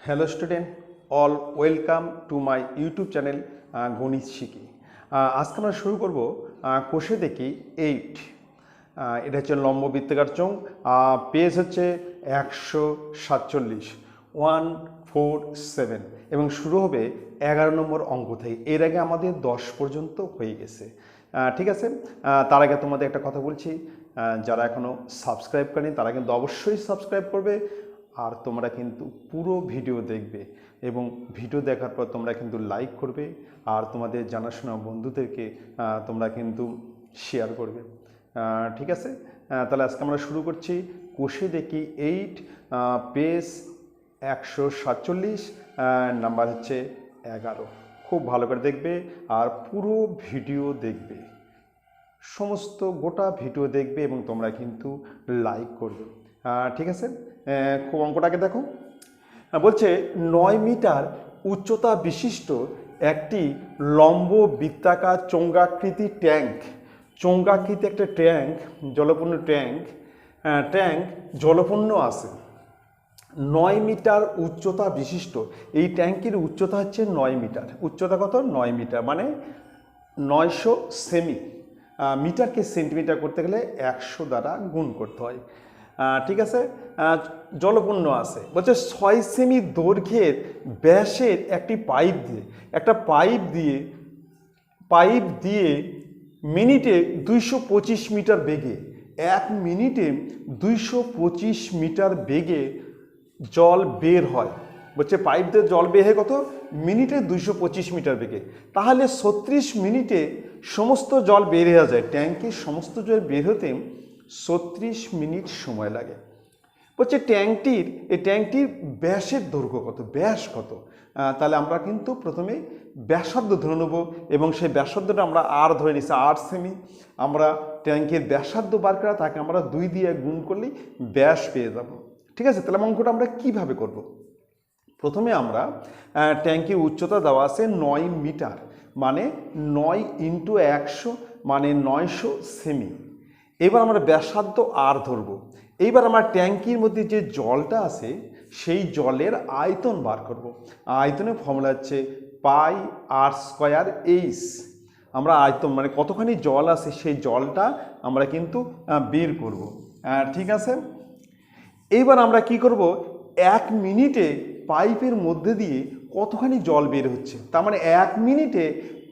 Hello student, all welcome to my YouTube channel গণিত শিখি। আজকে আমরা শুরু করব কোষে দেখি 8। এটা হচ্ছে লম্ব বৃত্তাকার চোঙ, পেজ হচ্ছে 147 147 এবং শুরু হবে 11 নম্বর অঙ্ক থেকে। এর আগে আমাদের 10 পর্যন্ত হয়ে গেছে। ঠিক আছে, তার আগে তোমাদের একটা কথা বলছি, যারা এখনও সাবস্ক্রাইব করেনি তারা কিন্তু অবশ্যই সাবস্ক্রাইব করবে, আর তোমরা কিন্তু পুরো ভিডিও দেখবে এবং ভিডিও দেখার পর তোমরা কিন্তু লাইক করবে আর তোমাদের জানাশোনা বন্ধুদেরকে তোমরা কিন্তু শেয়ার করবে। ঠিক আছে, তাহলে আজকে আমরা শুরু করছি কোষে দেখি 8, পেজ 147, নাম্বার হচ্ছে 11। খুব ভালো করে দেখবে আর পুরো ভিডিও দেখবে, সমস্ত গোটা ভিডিও দেখবে এবং তোমরা কিন্তু লাইক করবে। ঠিক আছে, খুব অঙ্কটাকে দেখো। বলছে 9 মিটার উচ্চতা বিশিষ্ট একটি লম্ব বৃত্তাকার চোঙাকৃতি ট্যাঙ্ক, চোঙাকৃতি একটা ট্যাঙ্ক, জলপূর্ণ ট্যাঙ্ক জলপূর্ণ আছে। 9 মিটার উচ্চতা বিশিষ্ট এই ট্যাঙ্কের উচ্চতা হচ্ছে 9 মিটার। উচ্চতা কত? 9 মিটার, মানে 900 সেমি। মিটারকে সেন্টিমিটার করতে গেলে 100 দ্বারা গুণ করতে হয়। ঠিক আছে, জলপূর্ণ আছে। বলছে 6 সেমি দৈর্ঘ্যের ব্যাসের একটি পাইপ দিয়ে মিনিটে 225 মিটার বেগে, 1 মিনিটে 225 মিটার বেগে জল বের হয়। বলছে পাইপ দিয়ে জল বের হয় কত? মিনিটে 225 মিটার বেগে। তাহলে 36 মিনিটে সমস্ত জল বের হয়ে যায়। ট্যাঙ্কে সমস্ত জল বের হতে 36 মিনিট সময় লাগে। বলছে ট্যাঙ্কটির ব্যাসের দৈর্ঘ্য কত, ব্যাস কত? তাহলে আমরা কিন্তু প্রথমে ব্যাসার্ধ ধরে নেব এবং সেই ব্যাসার্ধটা আমরা আর ধরে নিচ্ছি 8 সেমি। আমরা ট্যাঙ্কের ব্যাসার্ধ বার করা তাকে আমরা 2 দিয়ে গুণ করলেই ব্যাস পেয়ে যাব। ঠিক আছে, তাহলে অঙ্কটা আমরা কিভাবে করব? প্রথমে আমরা ট্যাঙ্কের উচ্চতা দেওয়া আছে 9 মিটার, মানে 9 × 100 মানে 900 সেমি। এবার আমরা ব্যাসার্ধ আর ধরব। এইবার আমরা ট্যাঙ্কির মধ্যে যে জলটা আছে সেই জলের আয়তন বার করব। আয়তনের ফর্মুলা হচ্ছে πr²h। আমরা আয়তন মানে কতখানি জল আছে সেই জলটা আমরা কিন্তু বের করব। ঠিক আছে, এইবার আমরা কি করব? 1 মিনিটে পাইপের মধ্যে দিয়ে কতখানি জল বের হচ্ছে, তার মানে 1 মিনিটে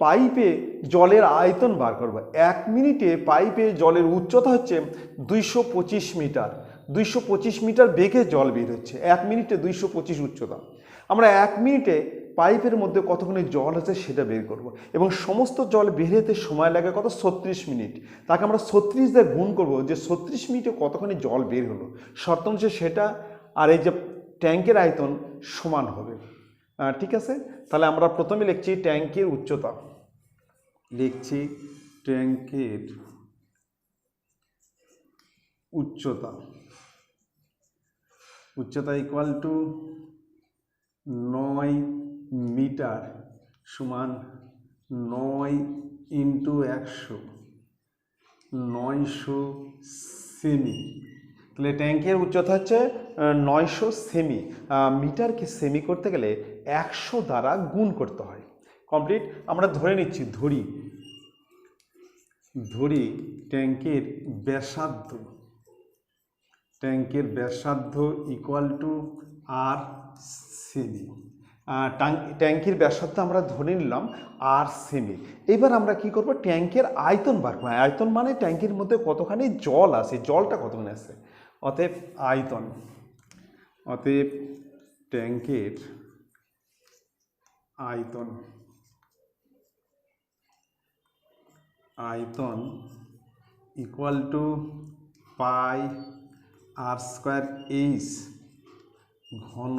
পাইপে জলের আয়তন বার করব। 1 মিনিটে পাইপে জলের উচ্চতা হচ্ছে 225 মিটার। 225 মিটার বেগে জল বের হচ্ছে, 1 মিনিটে 225 উচ্চতা। আমরা 1 মিনিটে পাইপের মধ্যে কতখানি জল আছে সেটা বের করব এবং সমস্ত জল বের হতে সময় লাগে কত? 36 মিনিট। তাকে আমরা 36 দিয়ে গুণ করব যে 36 মিনিটে কতখানি জল বের হলো। শর্ত অনুযায়ী সেটা আর এই যে ট্যাঙ্কের আয়তন সমান হবে। ঠিক আছে, তাহলে আমরা প্রথমে লিখছি ট্যাঙ্কের উচ্চতা। লিখছি ট্যাঙ্কের উচ্চতা ইকুয়াল টু 9 মিটার সমান 9 × 100 900 সেমি। তাহলে ট্যাঙ্কের উচ্চতা হচ্ছে 900 সেমি। মিটারকে সেমি করতে গেলে 100 দ্বারা গুণ করতে হয়। কমপ্লিট। আমরা ধরে নিচ্ছি, ধরি ট্যাঙ্কের ব্যাসার্ধ ইকুয়াল টু আর সেমি। ট্যাঙ্কির ব্যাসার্ধ আমরা ধরে নিলাম আর সেমি। এবার আমরা কি করব? ট্যাঙ্কের আয়তন বার করব। আয়তন মানে ট্যাঙ্কির মধ্যে কতখানি জল আছে, জলটা কতখানি আছে। অতএব ট্যাঙ্কের আয়তন ইকুয়াল টু πr²h ঘন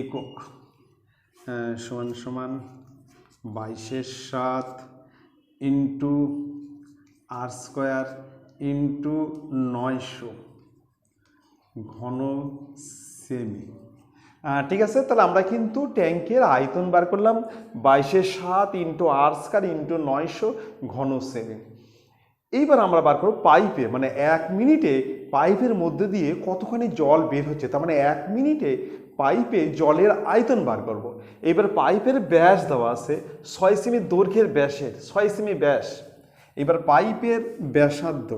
একক সমান 22/7 × r² × 900 ঘন সেমি। ঠিক আছে, তাহলে আমরা কিন্তু ট্যাঙ্কের আয়তন বার করলাম 22/7 × r² × 900 ঘন সেমি। এইবার আমরা বার করব পাইপে, মানে 1 মিনিটে পাইপের মধ্যে দিয়ে কতখানি জল বের হচ্ছে। তার মানে 1 মিনিটে পাইপে জলের আয়তন বার করব। এবার পাইপের ব্যাস দেওয়া আছে 6 সেমি দৈর্ঘ্যের ব্যাসের, 6 সেমি ব্যাস। এবার পাইপের ব্যাসার্ধ,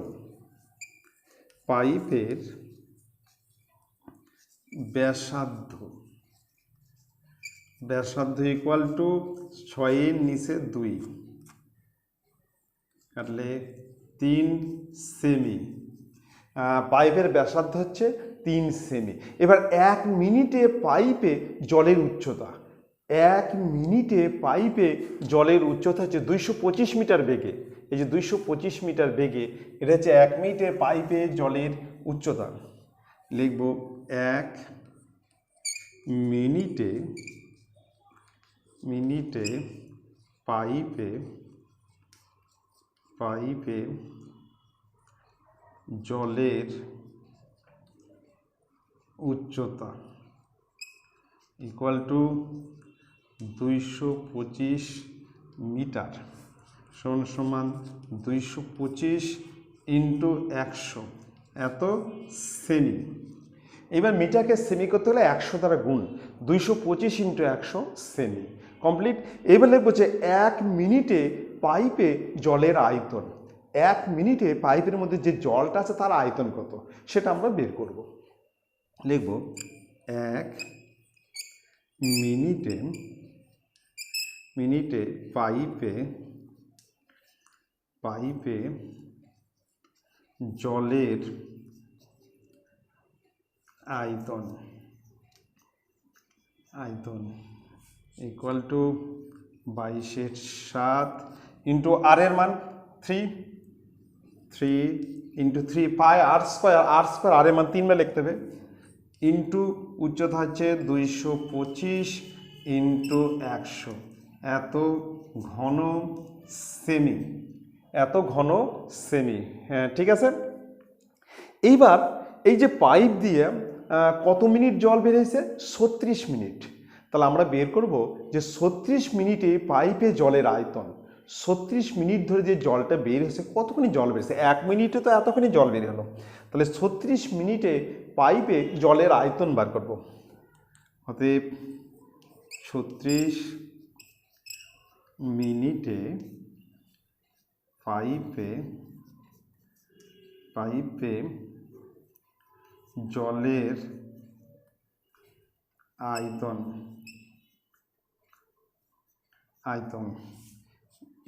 পাইপের ব্যাসার্ধ, ব্যাসার্ধ ইকুয়াল টু 6 এর নিচে 2 কাটলে 3 সেমি। পাইপের ব্যাসার্ধ হচ্ছে 3 সেমি। এবার 1 মিনিটে পাইপে জলের উচ্চতা, 1 মিনিটে পাইপে জলের উচ্চতা হচ্ছে 225 মিটার বেগে। এই যে 225 মিটার বেগে, এটা হচ্ছে 1 মিনিটে পাইপে জলের উচ্চতা। লিখব 1 মিনিটে পাইপে জলের উচ্চতা ইকুয়াল টু 225 মিটার সমান 225 ইন্টু 100 এত সেমি। এবার মিটারকে সেমি করতে হলে 100 দ্বারা গুণ, 225 ইন্টু 100 সেমি। কমপ্লিট। এবার লিখবো যে 1 মিনিটে পাইপে জলের আয়তন, 1 মিনিটে পাইপের মধ্যে যে জলটা আছে তার আয়তন কত সেটা আমরা বের করব। লিখব 1 মিনিটে পাইপে জলের আয়তন ইকুয়াল টু 22/7 ইন্টু আর এর মান 3 ইন্টু 3 পাই আর স্কোয়ার, আর এর মান 3 বার লিখতে হবে, ইন্টু উচ্চতা হচ্ছে 225 ইন্টু 100 এত ঘন সেমি, হ্যাঁ ঠিক আছে। এইবার এই যে পাইপ দিয়ে কত মিনিট জল বেরিয়েছে? 36 মিনিট। তাহলে আমরা বের করব যে 36 মিনিটে পাইপে জলের আয়তন, 36 মিনিট ধরে যে জলটা বের হয়েছে কতখানি জল বেরিয়েছে, 1 মিনিটে তো এতখানি জল বের হলো। তাহলে 36 মিনিটে পাইপে জলের আয়তন বার করব। অতএব 36 মিনিটে পাইপে জলের আয়তন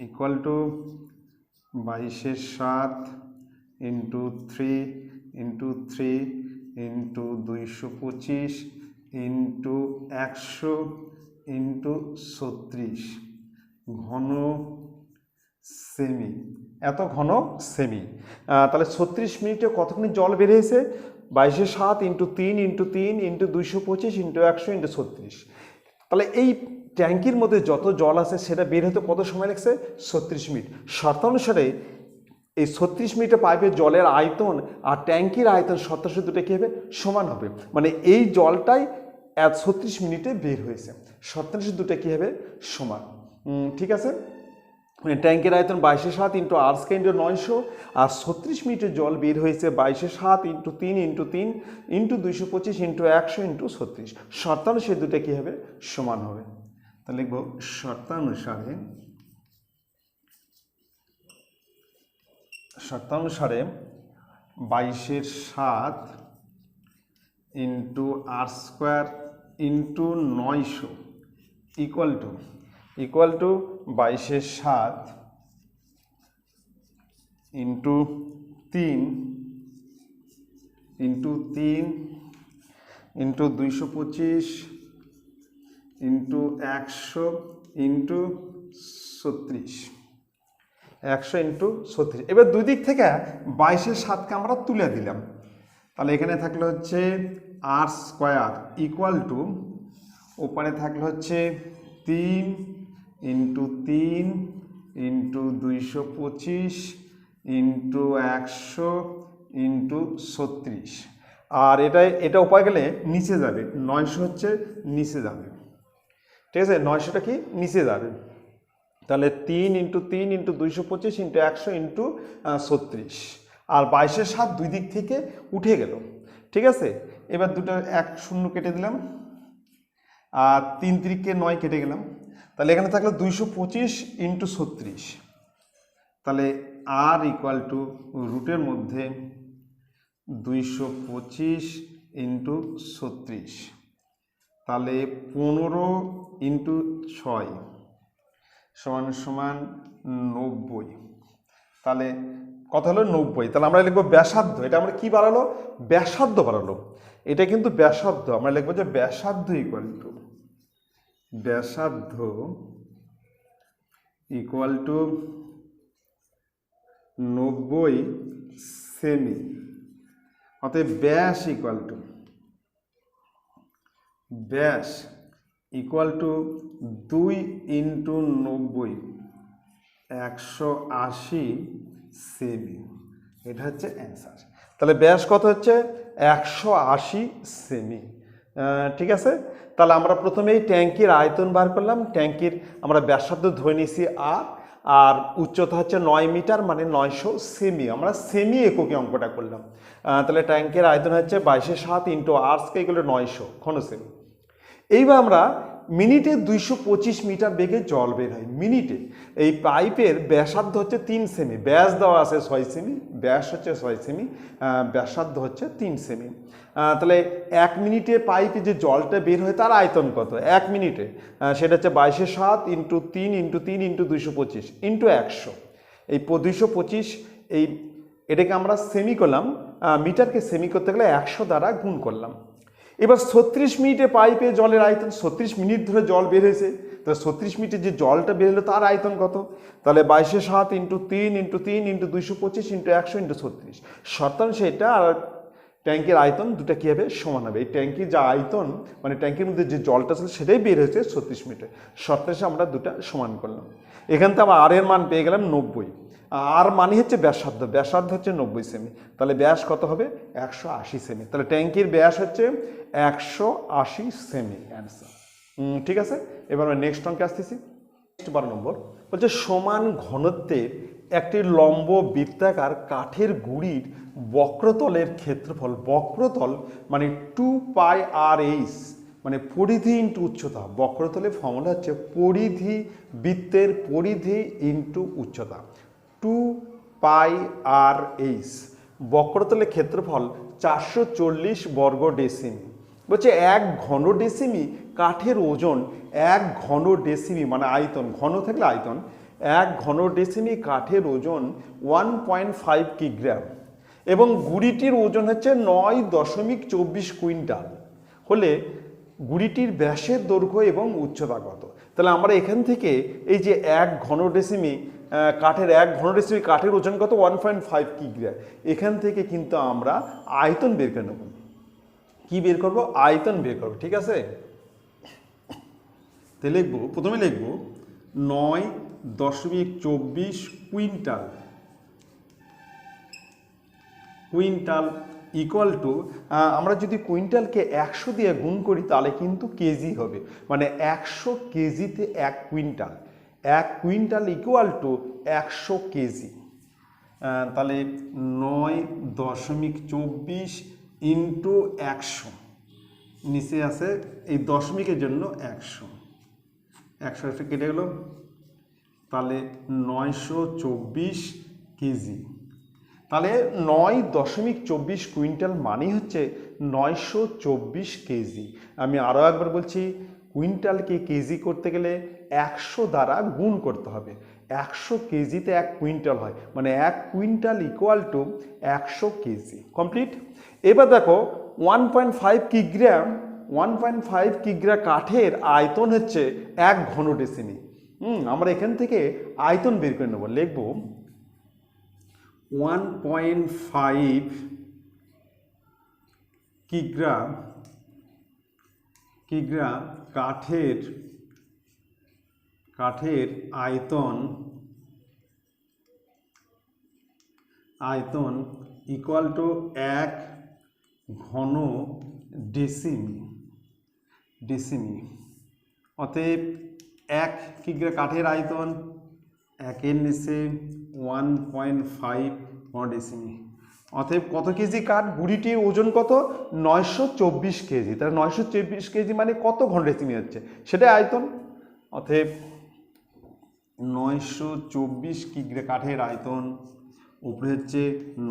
equal to 22/7 into 3 into 225 into 100 into 36 ঘন সেমি, এত ঘন সেমি। তাহলে 36 মিনিটে কতখানি জল বেরিয়েছে? 22/7 into 3 into 3 into 225 into 100 into 36। তাহলে এই ট্যাঙ্কির মধ্যে যত জল আছে সেটা বের হতে কত সময় লাগছে? 36 মিনিট। শর্তানুসারে এই 36 মিনিটে পাইপের জলের আয়তন আর ট্যাঙ্কির আয়তন শর্তানুসারে দুটো কী হবে? সমান হবে। মানে এই জলটাই 36 মিনিটে বের হয়েছে, শর্তানুসারে দুটো কী হবে? সমান। ঠিক আছে। মানে ট্যাঙ্কের আয়তন 22/7 ইন্টু আর স্কোয়ার ইন্টু 900, আর 36 মিনিটের জল বের হয়েছে 22/7 into 3 into 3 into 225 into 100 into 36। শর্তানুসারে দুটো কী হবে? সমান হবে। তাহলে লিখব শর্তানুসারে 22/7 into r square into 900 equal to 22/7 into 3 into 225 into 100 into 36, 100 into 36। এবার দুই দিক থেকে 22/7কে আমরা তুলে দিলাম। তাহলে এখানে থাকলে হচ্ছে আর স্কোয়ার ইকুয়াল টু, ওপারে থাকলে হচ্ছে 3 ইন্টু 3 ইন্টু 225 ইন্টু 100 ইন্টু 36। আর এটা উপায় গেলে নিচে যাবে, 900 হচ্ছে নিচে যাবে। ঠিক আছে, 900টা কি নিচে যাবে। তাহলে 3 ইন্টু 3 ইন্টু 225 ইন্টু 100 ইন্টু 36। আর 22/7 দুই দিক থেকে উঠে গেল। ঠিক আছে, এবার দুটো 1 0 কেটে দিলাম, আর 3 3 9 কেটে গেলাম, তাহলে এখানে থাকলো 225 ইন্টু 36, তাহলে আর ইকুয়াল টু রুটের মধ্যে 225 ইন্টু 36, তাহলে 15 ইন্টু 6 সমান সমান 90, তাহলে কত হলো 90। তাহলে আমরা লিখবো ব্যাসার্ধ, এটা আমরা কি বাড়ালো, ব্যাসার্ধ বাড়ালো, এটা কিন্তু ব্যাসার্ধ, আমরা লিখবো যে ব্যাসার্ধ ইকুয়াল টু, ব্যাসার্ধ ইকুয়াল টু 90 সেমি, অতএব ব্যাস ইকুয়াল টু, ব্যাস ইকুয়াল টু 2 ইন্টু 90 180 সেমি, এটা হচ্ছে অ্যান্সার। তাহলে ব্যাস কত হচ্ছে 180 সেমি। ঠিক আছে, তাহলে আমরা প্রথমেই ট্যাঙ্কির আয়তন বার করলাম, ট্যাঙ্কির আমরা ব্যাসার্ধ ধরে নিয়েছি আর উচ্চতা হচ্ছে 9 মিটার মানে 900 সেমি, আমরা সেমি এককে অঙ্কটা করলাম। তাহলে ট্যাঙ্কের আয়তন হচ্ছে 22/7 ইন্টু আর স্কয়ার এগুলো 900 ঘন সেমি। এইবার আমরা মিনিটে 225 মিটার বেগে জল বের হয় মিনিটে, এই পাইপের ব্যাসার্ধ হচ্ছে 3 সেমি, ব্যাস দেওয়া আছে 6 সেমি, ব্যাস হচ্ছে 6 সেমি, ব্যাসার্ধ হচ্ছে 3 সেমি। তাহলে 1 মিনিটে পাইপে যে জলটা বের হয় তার আয়তন কত 1 মিনিটে, সেটা হচ্ছে 22/7 ইন্টু 3 ইন্টু 3 ইন্টু 225 ইন্টু 100, এই 225, এই এটাকে আমরা সেমি করলাম, মিটারকে সেমি করতে গেলে 100 দ্বারা গুণ করলাম। এবার 36 মিনিটে পাইপে জলের আয়তন, 36 মিনিট ধরে জল বের হয়েছে, তাহলে 36 মিনিটে যে জলটা বের হলো তার আয়তন কত, তাহলে 22/7 into 3 into 3 into 225 into 100 into 36, শতাংশ এটা, আর ট্যাঙ্কের আয়তন দুটা কী হবে সমান হবে। এই ট্যাঙ্কির যা আয়তন মানে ট্যাঙ্কের মধ্যে যে জলটা ছিল সেটাই বের হয়েছে 36 মিনিটে, শতাংশে আমরা দুটা সমান করলাম। এখান থেকে আমরা আর এর মান পেয়ে গেলাম 90, আর মানে হচ্ছে ব্যাসার্ধ, ব্যাসার্ধ হচ্ছে 90 সেমি, তাহলে ব্যাস কত হবে 180 সেমি, তাহলে ট্যাঙ্কির ব্যাস হচ্ছে 180 সেমি অ্যান্সার। ঠিক আছে, এবার আমরা নেক্সট অঙ্কে আসতেছি। 12 নম্বর বলছে সমান ঘনত্বের একটি লম্ব বৃত্তাকার কাঠের গুঁড়ির বক্রতলের ক্ষেত্রফল, বক্রতল মানে 2πr/h মানে পরিধি ইন্টু উচ্চতা, বক্রতলের ফর্মুলা হচ্ছে পরিধি, বৃত্তের পরিধি ইন্টু উচ্চতা, 2πr/h, বক্রতলের ক্ষেত্রফল 440 বর্গ ডেসিমি। বলছে 1 ঘন ডেসিমি কাঠের ওজন, 1 ঘন ডেসিমি মানে আয়তন, ঘন থাকলে আয়তন, 1 ঘন ডেসিমি কাঠের ওজন 1.5 কিগ্রাম এবং গুঁড়িটির ওজন হচ্ছে 9.24 কুইন্টাল হলে গুঁড়িটির ব্যাসের দৈর্ঘ্য এবং উচ্চতা কত। তাহলে আমরা এখান থেকে এই যে 1 ঘন ডেসিমি কাঠের, 1 ঘন ডেসিমি কাঠের ওজন কত 1.5 কিগ্রা, এখান থেকে কিন্তু আমরা আয়তন বের করে নেব। কি বের করব, আয়তন বের করব। ঠিক আছে, তাহলে লিখবো, প্রথমে লিখবো 9.24 কুইন্টাল, কুইন্টাল ইকুয়াল টু, আমরা যদি কুইন্টালকে 100 দিয়ে গুণ করি তাহলে কিন্তু কেজি হবে, মানে 100 কেজিতে 1 quintal, 1 quintal equal to 100 KG. তাহলে 9.24 ইন্টু 100, নিচে আছে এই দশমিকের জন্য 100, 100 কেটে গেল, তাহলে 924 কেজি। তাহলে 9.24 কুইন্টাল মানেই হচ্ছে 924 কেজি। আমি আরও একবার বলছি, কুইন্টালকে কেজি করতে গেলে 100 দ্বারা গুণ করতে হবে, 100 কেজিতে 1 কুইন্টাল হয়, মানে 1 quintal equal to 100 KG. Complete. এবার দেখো 1.5 কিগ্রাম, 1.5 কিগ্রা কাঠের আয়তন হচ্ছে 1 ঘন ডেসিমি। আমরা এখান থেকে আয়তন বের করে নেব, লিখব 1.5 কিগ্রা, কিগ্রা কাঠের, কাঠের আয়তন, আয়তন ইকুয়াল টু 1 ঘন ডেসিমি, ডেসিমি। অতএব 1 কিগ্রা কাঠের আয়তন, 1 এর নিচে 1.5 ঘন ডেসিমি, অতএব কত কেজি কাঠ? গুড়িটির ওজন কত? 924 কেজি। তাহলে 924 কেজি মানে কত ঘন ডেসিমি হচ্ছে, সেটাই আয়তন। অতএব 924 কিগ্রা কাঠের আয়তন, উপরে হচ্ছে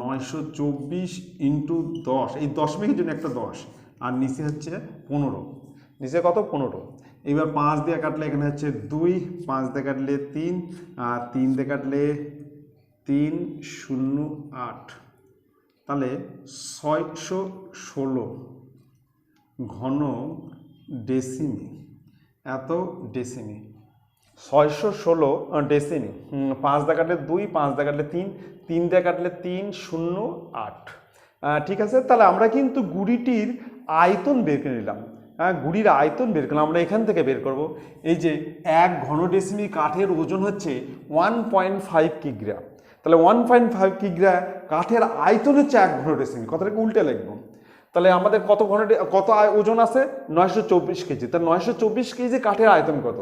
924 ইন্টু 10, এই দশমিকের জন্য একটা 10, আর নিচে হচ্ছে 15, নিচে কত? 15। এবার 5 দিয়ে কাটলে এখানে হচ্ছে 2, 5 দিয়ে কাটলে 3, আর 3 দিয়ে কাটলে 308, তাহলে 616 ঘন ডেসিমি, এত ডেসিমি, 616 ডেসিমি। 5 দিয়ে কাটলে 2, 5 দিয়ে কাটলে 3, 3 দিয়ে কাটলে 308। ঠিক আছে, তাহলে আমরা কিন্তু গুড়িটির আয়তন বের করে নিলাম। হ্যাঁ, গুড়ির আয়তন বের করলাম, আমরা এখান থেকে বের করব। এই যে 1 ঘন ডেসিমি কাঠের ওজন হচ্ছে 1.5 কিগ্রা, তাহলে 1.5 কিগ্রা কাঠের আয়তন হচ্ছে 1 ঘন ডেসিমি। কথাটাকে উল্টে লিখবো, তাহলে আমাদের কত কত ওজন আছে? 924 কেজি। তাহলে 924 কেজি কাঠের আয়তন কত?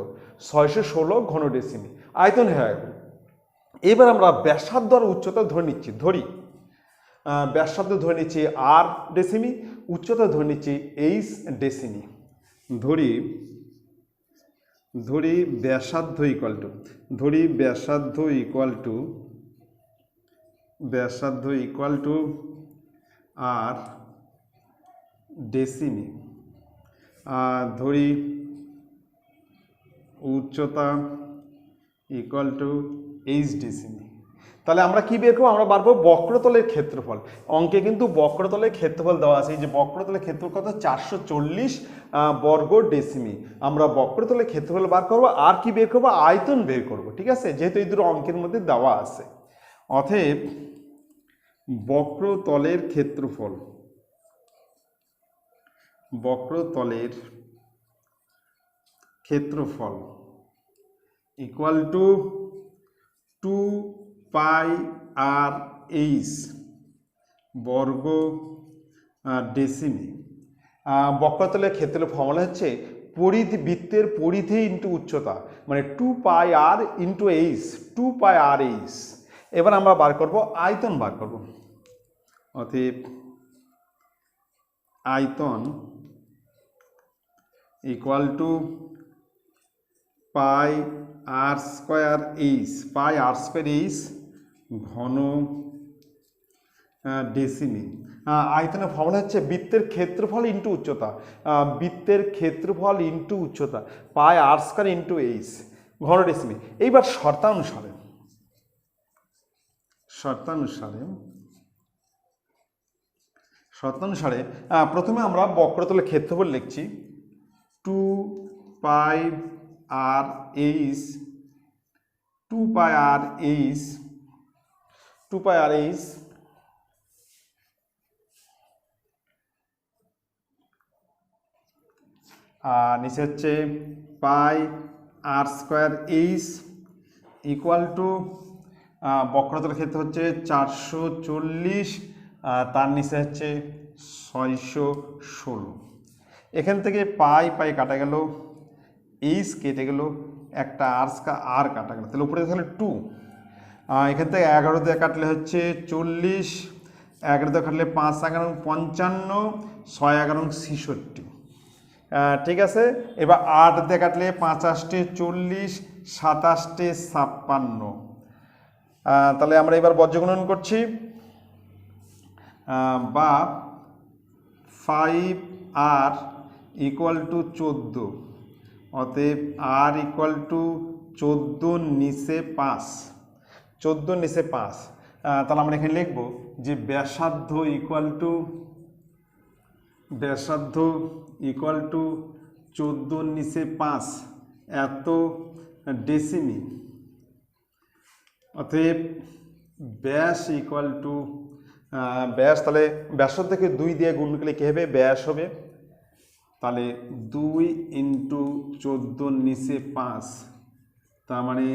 616 ঘন ডেসিমি আয়তন হয়ে গেল। এবার আমরা ব্যাসার্ধ আর উচ্চতা ধরে নিচ্ছি, ব্যাসার্ধ ধরে নিচ্ছি আর ডেসিমি, উচ্চতা ধরে নিচ্ছি এইচ ডেসিমি। ধরি ব্যাসার্ধ ইকুয়াল টু আর ডেসিমি, ধরি উচ্চতা ইকুয়াল টু এইচ ডেসিমি। তাহলে আমরা কি বের করবো? আমরা বার করবো বক্রতলের ক্ষেত্রফল। অঙ্কে কিন্তু বক্রতলের ক্ষেত্রফল দেওয়া আছে, এই যে বক্রতলের ক্ষেত্রফল কত? 440 বর্গ ডেসিমি। আমরা বক্রতলের ক্ষেত্রফল বার করবো, আর কি বের করবো? আয়তন বের করবো। ঠিক আছে, যেহেতু এই দুটো অঙ্কের মধ্যে দেওয়া আছে। অতএব বক্রতলের ক্ষেত্রফল equal to 2 pi r h বর্গ ডেসিমি। বক্রতলের ক্ষেত্রের ফর্মুলা হচ্ছে বৃত্তের পরিধি ইন্টু উচ্চতা, মানে 2 pi r into h, 2 pi r h. এবার আমরা বার করব আয়তন, অতএব আয়তন equal to pi r square h, ঘন ডেসিমি। আয়তনের ফর্মুলা হচ্ছে বৃত্তের ক্ষেত্রফল ইন্টু উচ্চতা, pi r square into h ঘন ডেসিমি। এইবার শর্তানুসারে প্রথমে আমরা বক্রতলের ক্ষেত্রফল লিখছি, 2 পাই আর এইচ নিচে হচ্ছে পাই r square H equal to বক্রতলের ক্ষেত্র হচ্ছে 440, তার নিচে হচ্ছে 616। এখান থেকে পাই কাটা গেল, এইচ কেটে গেল, একটা আর কাটা গেল, তাহলে উপরে তাহলে 2। এখান থেকে 11 দিয়ে কাটলে হচ্ছে 40, 11 দিয়ে কাটলে 5 11 55, 6 11 66। ঠিক আছে, এবার 8 দিয়ে কাটলে 5 8 40, 27 56। তাহলে আমরা এবার বজ্রগুণন করছি, বা 5 আর ইকুয়াল টু 14, অতএব আর ইকুয়াল টু 14 নিচে 5, তাহলে আমরা এখানে লিখব যে ব্যাসার্ধ ইকুয়াল টু 14 নিচে 5 এত ডেসিমি। অতএব ব্যাস ইকুয়াল টু ব্যাস, তাহলে ব্যাসার্ধ থেকে 2 দিয়ে গুণ করলে কী হবে? ব্যাস হবে। তাহলে 2 ইন্টু 14 নিচে 5, তার মানে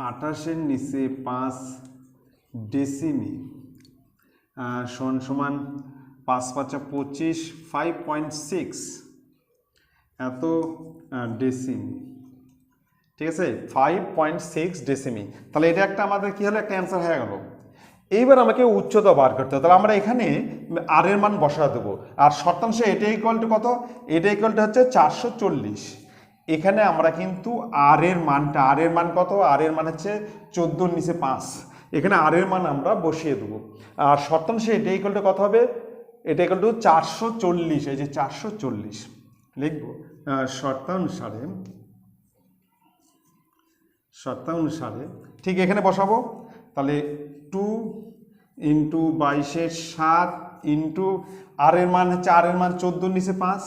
28 নিচে 5 ডেসিমি, সমান 5 5 25, 5.6 এত ডেসিমি। ঠিক আছে, 5.6 ডেসিমি। তাহলে এটা একটা আমাদের কি হলো? একটা অ্যান্সার হয়ে গেল। এইবার আমাকে উচ্চতা বার করতে হবে, তাহলে আমরা এখানে আর এর মান বসা দেবো। আর শতাংশে এটা ইকুয়াল টু কত? এটা ইকুয়াল টু হচ্ছে 440। এখানে আমরা কিন্তু আর এর মান কত? আর এর মান হচ্ছে 14 নিচে 5। এখানে আর এর মান আমরা বসিয়ে দেবো। আর শতাংশে এটা ইকুয়াল টু কত হবে? এটা ইকুয়াল টু 440। এই যে 440 লিখবো শর্তানুসারে ঠিক এখানে বসাবো। তাহলে 2 ইন্টু 22-এর 7 ইন্টু আর এর মান হচ্ছে 14 নিচে 5,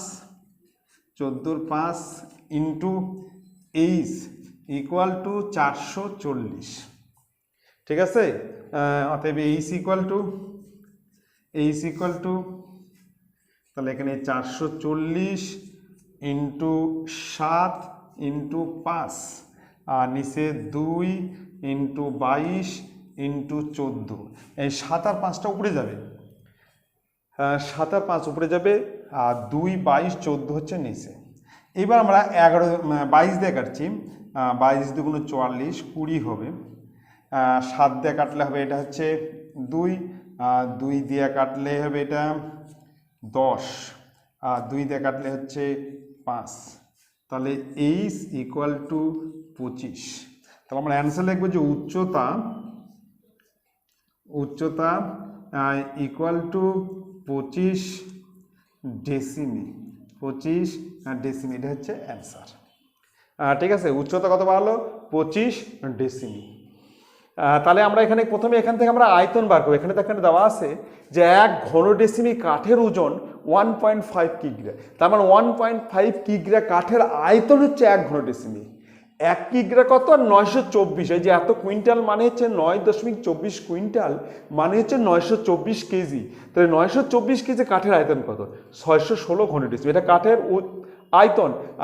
14-র 5 ইন্টু 8 ইকুয়াল টু 440। ঠিক আছে, অতএব এইচ ইকুয়াল টু তাহলে এখানে 440 ইন্টু 7 ইন্টু 5 আর নিচে 2 ইন্টু 22 ইন্টু 14। এই 7 আর 5টা উপরে যাবে, 7 আর 5 উপরে যাবে, আর 2, 22, 14 হচ্ছে নিচে। এবার আমরা 22 দিয়ে কাটছি, 22 দুগুণ 44, 20 হবে। 7 দিয়ে কাটলে হবে এটা হচ্ছে 2, 2 দিয়ে কাটলে হবে এটা 10, আর 2 দিয়ে কাটলে হচ্ছে 5। তাহলে এইচ ইকুয়াল টু 25। তাহলে আমরা অ্যান্সার লিখবো যে উচ্চতা ইকুয়াল টু 25 ডেসিমি। 25 ডেসিমি, এটা হচ্ছে অ্যান্সার। ঠিক আছে, উচ্চতা কত বাড়লো? 25 ডেসিমি। তাহলে আমরা প্রথমে এখান থেকে আমরা আয়তন বার করবো। এখানে দেওয়া আছে যে 1 ঘন ডেসিমি কাঠের ওজন 1.5 কিগ্রা। তার মানে 1.5 কিগ্রা কাঠের আয়তন হচ্ছে 1 ঘন ডেসিমি। 1 কিগ্রা কত? 924। এই যে এত কুইন্টাল মানে হচ্ছে 9.24 কুইন্টাল মানে হচ্ছে 924 কেজি। তাহলে 924 কেজি কাঠের আয়তন কত? 616 ঘন ডেসিমি। এটা কাঠের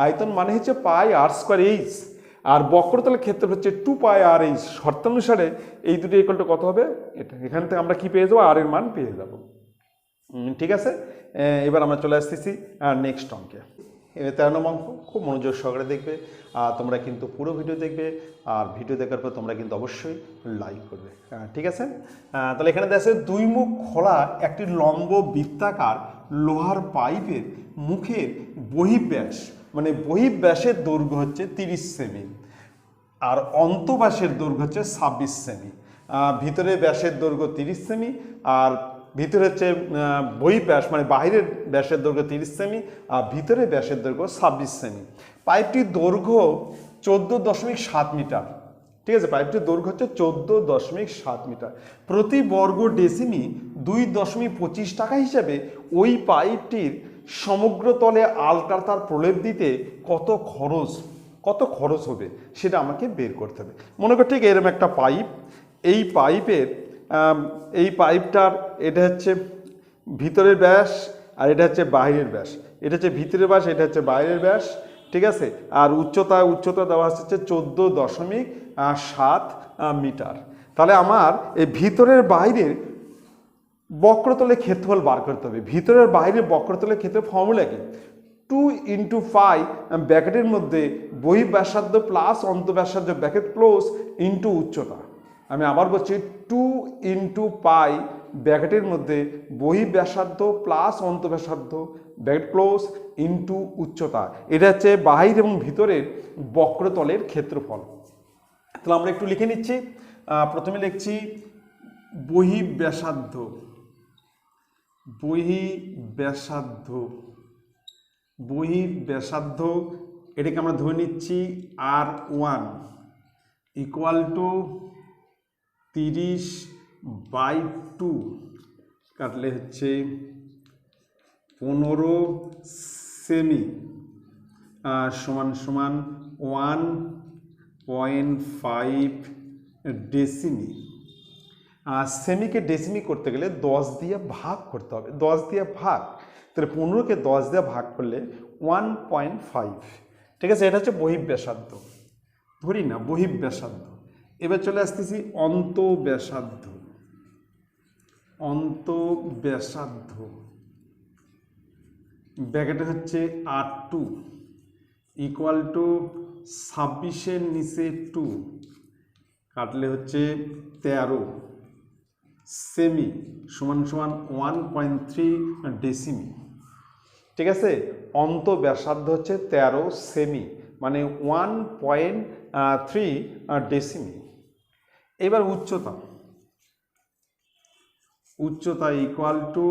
আয়তন মানে হচ্ছে পাই আর স্কোয়ার এইচ, আর বক্রতলের ক্ষেত্র হচ্ছে 2 পাই আর এইচ। শর্তানুসারে এই দুটো ইকুয়াল টু কত হবে? এটা এখান থেকে আমরা কি পেয়ে যাবো? আর এর মান পেয়ে যাবো। ঠিক আছে, এবার আমরা চলে আসতেছি নেক্সট অঙ্কে। 13 নম্বর অঙ্ক খুব মনোযোগ সহকারে দেখবে, আর তোমরা কিন্তু পুরো ভিডিও দেখবে, আর ভিডিও দেখার পর তোমরা কিন্তু অবশ্যই লাইক করবে। ঠিক আছে, তাহলে এখানে দেখা যাচ্ছে 2 মুখ খোলা একটি লম্ব বৃত্তাকার লোহার পাইপের মুখের বহিঃব্যাস, মানে বহিঃব্যাসের দৈর্ঘ্য হচ্ছে 30 সেমি, আর অন্তঃব্যাসের দৈর্ঘ্য হচ্ছে 26 সেমি। ভিতরে ব্যাসের দৈর্ঘ্য 30 সেমি, আর ভিতরে হচ্ছে বহিঃব্যাস মানে বাহিরের ব্যাসের দৈর্ঘ্য 30 সেমি, আর ভিতরে ব্যাসের দৈর্ঘ্য 26 সেমি। পাইপটির দৈর্ঘ্য 14.7 মিটার। ঠিক আছে, পাইপটির দৈর্ঘ্য হচ্ছে 14.7 মিটার। প্রতি বর্গ ডেসিমি 2.25 টাকা হিসাবে ওই পাইপটির সমগ্র তলে আলকাতার প্রলেপ দিতে কত খরচ হবে সেটা আমাকে বের করতে হবে। মনে কর ঠিক এরকম একটা পাইপ, এই পাইপটার এটা হচ্ছে ভিতরের ব্যাস, আর এটা হচ্ছে বাইরের ব্যাস। এটা হচ্ছে ভিতরের ব্যাস, এটা হচ্ছে বাইরের ব্যাস। ঠিক আছে, আর উচ্চতা দেওয়া হচ্ছে 14.7 মিটার। তাহলে আমার এই ভিতরের বাইরের বক্রতলের ক্ষেত্রফল বার করতে হবে। ভিতরের বাইরের বক্রতলের ক্ষেত্রফল ফর্মুলা কি? 2 ইন্টু পাই ব্র্যাকেটের মধ্যে বহিঃব্যাসার্ধ প্লাস অন্তঃব্যাসার্ধ ব্র্যাকেট ক্লোজ ইন্টু উচ্চতা। আমি আবার বলছি 2 ইন্টু পাই ব্র্যাকেটের মধ্যে বহিঃব্যাসার্ধ প্লাস অন্তঃব্যাসার্ধ ব্র্যাকেট ক্লোজ ইন্টু উচ্চতা। এটা হচ্ছে বাহির এবং ভিতরের বক্রতলের ক্ষেত্রফল। তাহলে আমরা একটু লিখে নিচ্ছি। প্রথমে লিখছি বহিঃব্যাসার্ধ এটাকে আমরা ধরে নিচ্ছি R1 ইকুয়াল টু 30/2 কাটলে হচ্ছে 15 সেমি সমান 1.5 ডেসিমি। সেমিকে ডেসিমি করতে গেলে 10 দিয়ে ভাগ করতে হবে, 10 দিয়ে ভাগ। তাহলে 15কে 10 দিয়ে ভাগ করলে 1.5। ঠিক আছে, এটা হচ্ছে বহিঃব্যাসার্ধ, ধরি না বহিঃব্যাসার্ধ। এবার চলে আসতেছি অন্তঃব্যাসার্ধ ব্র্যাকেটে হচ্ছে R2 ইকুয়াল টু 26-এর নিচে 2 কাটলে হচ্ছে 13 সেমি সমান সমান 1.3 ডেসিমি। ঠিক আছে, অন্ত ব্যাসার্ধ হচ্ছে 13 সেমি, মানে 1.3 ডেসিমি। এবার উচ্চতা, উচ্চতা ইকুয়াল টু,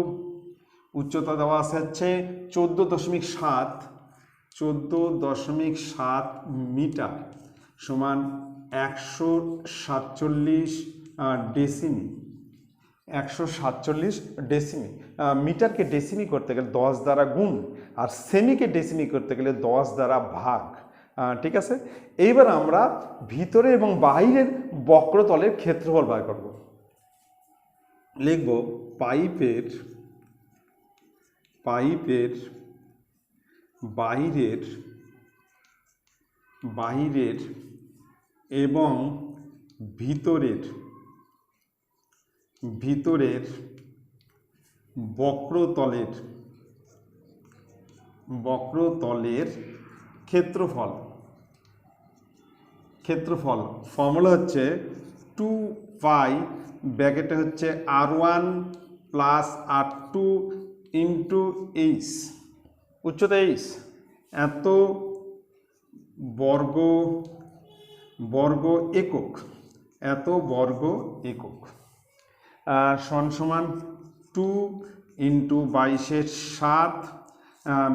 উচ্চতা দেওয়া আছে হচ্ছে 14.7 মিটার সমান 147 ডেসিমি। 147 ডেসিমি। মিটারকে ডেসিমি করতে গেলে 10 দ্বারা গুণ, আর সেমিকে ডেসিমি করতে গেলে 10 দ্বারা ভাগ। ঠিক আছে, এইবার আমরা ভিতরে এবং বাইরের বক্রতলের ক্ষেত্রফল বার করব। লিখব পাইপের বাইরের এবং ভিতরের বক্রতলের ক্ষেত্রফল ফর্মুলা হচ্ছে 2 পাই ব্র্যাকেটে হচ্ছে R1 plus R2 into H, উচ্চতা এইচ, এত বর্গ একক, সমান 2 ইন্টু 22/7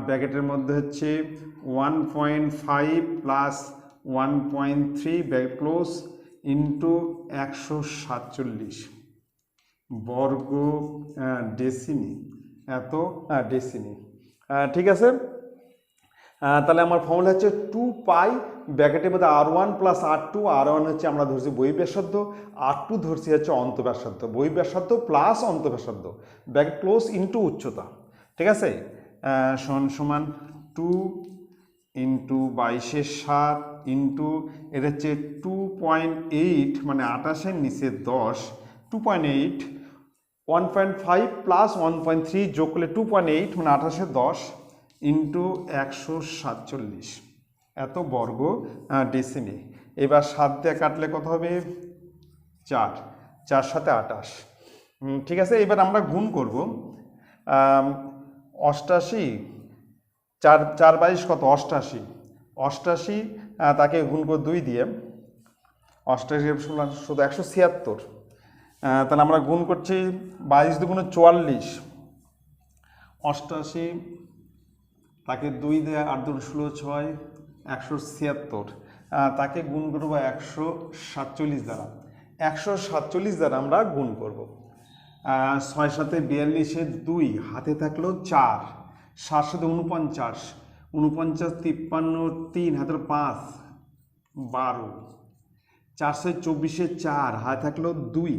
ব্র্যাকেটের মধ্যে হচ্ছে 1.5 প্লাস 1.3 ব্র্যাকেট ক্লোজ ইন্টু 147 বর্গ ডেসিমি, এত ডেসিমি। ঠিক আছে, তাহলে আমার ফর্মুলা হচ্ছে 2 পাই ব্র্যাকেটের মধ্যে R1 প্লাস R2, R1 হচ্ছে আমরা ধরছি বহিঃব্যাসার্ধ, R2 ধরছি হচ্ছে অন্তঃব্যাসার্ধ, বহিঃব্যাসার্ধ প্লাস অন্তঃব্যাসার্ধ ব্র্যাকেট ক্লোজ ইন্টু উচ্চতা। ঠিক আছে, সমান 2 ইন্টু 22/7 ইন্টু এটা হচ্ছে 2.8 মানে 28-এর নিচে 10, 2.8, 1.5 প্লাস 1.3 যোগ করলে 2.8 মানে 28-এর 10 ইন্টু 147 এত বর্গ ডেসিমি। এবার 7 দিয়ে কাটলে কত হবে? 4, 4 7 28। ঠিক আছে, এবার আমরা গুণ করব। 88, 4 22 কত? 88, 88 তাকে গুণ করে 2 দিয়ে, 88 শুধু 176। তাহলে আমরা গুণ করছি 22 দুগুণে 44, 88 তাকে 2 দিয়ে 8 2 16 6, 176 তাকে গুণ করবো 147 দ্বারা, 147 দ্বারা আমরা গুণ করব। 6 7 42, 2 হাতে থাকলো 4, 7 7 49, 49 53, 3 হাতের 5 12, 4 6 24, 4 হাতে থাকলো 2,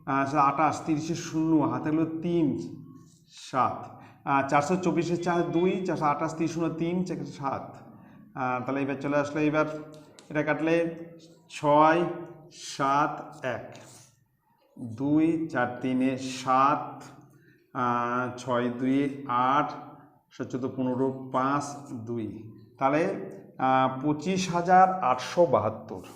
28 30 0 হাতে থাকলো 3 7, 424 4 2, 428 30 0 3 7। তাহলে এবার চলে আসলে, এবার এটা কাটলে 6 7 1, 2 4 3 7, 6 2 8, 7 14 5 2, তাহলে 25,872,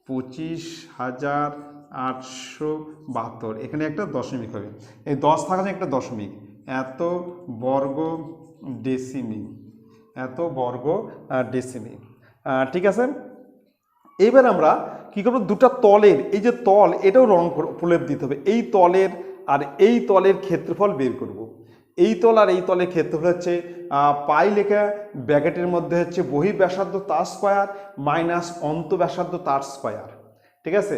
25,872। এখানে একটা দশমিক হবে, এই 10 থাকা একটা দশমিক, এত বর্গ ডেসিমি, এত বর্গ ডেসিমি। ঠিক আছে, এইবার আমরা কি করব? দুটা তলের, এই যে তল এটাও রং প্রলেপ দিতে হবে, এই তলের আর এই তলের ক্ষেত্রফল বের করব। এই তল আর এই তলের ক্ষেত্রফল হচ্ছে পাই লেখা ব্র্যাকেটের মধ্যে হচ্ছে বহিঃব্যাসার্ধ তার স্কয়ার মাইনাস অন্তঃব্যাসার্ধ তার স্কয়ার। ঠিক আছে,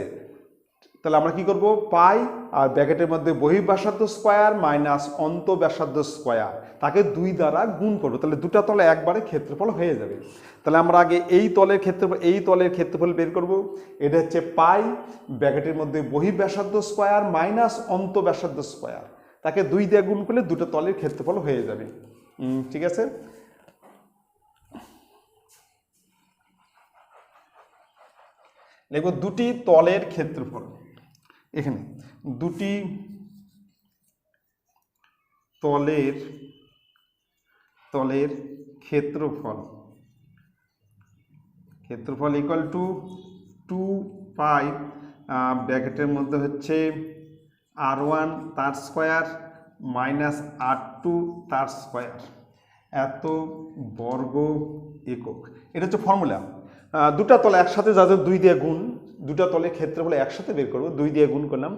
তাহলে আমরা কি করব? পাই আর ব্র্যাকেটের মধ্যে বহিঃব্যাসার্ধ স্কয়ার মাইনাস অন্তঃব্যাসার্ধ স্কয়ার, তাকে 2 দ্বারা গুণ করব, তাহলে দুটা তলে একবারে ক্ষেত্রফল হয়ে যাবে। তাহলে আমরা আগে এই তলের ক্ষেত্রফল বের করব। এটা হচ্ছে পাই ব্র্যাকেটের মধ্যে বহিঃব্যাসার্ধ স্কয়ার মাইনাস অন্তঃব্যাসার্ধ স্কয়ার, তাকে 2 দিয়ে গুণ করলে দুটো তলের ক্ষেত্রফল হয়ে যাবে। ঠিক আছে, দেখো দুটি তলের ক্ষেত্রফল, এখানে দুটি তলের ক্ষেত্রফল ইকুয়াল টু 2 পাই ব্র্যাকেটের মধ্যে হচ্ছে R1 তার স্কোয়ার মাইনাস R2 তার স্কোয়ার এত বর্গ একক। এটা হচ্ছে ফর্মুলা। দুটা তলে একসাথে যাদের 2 দিয়ে গুণ, দুটা তলে ক্ষেত্রফল একসাথে বের করবো, 2 দিয়ে গুণ করলাম।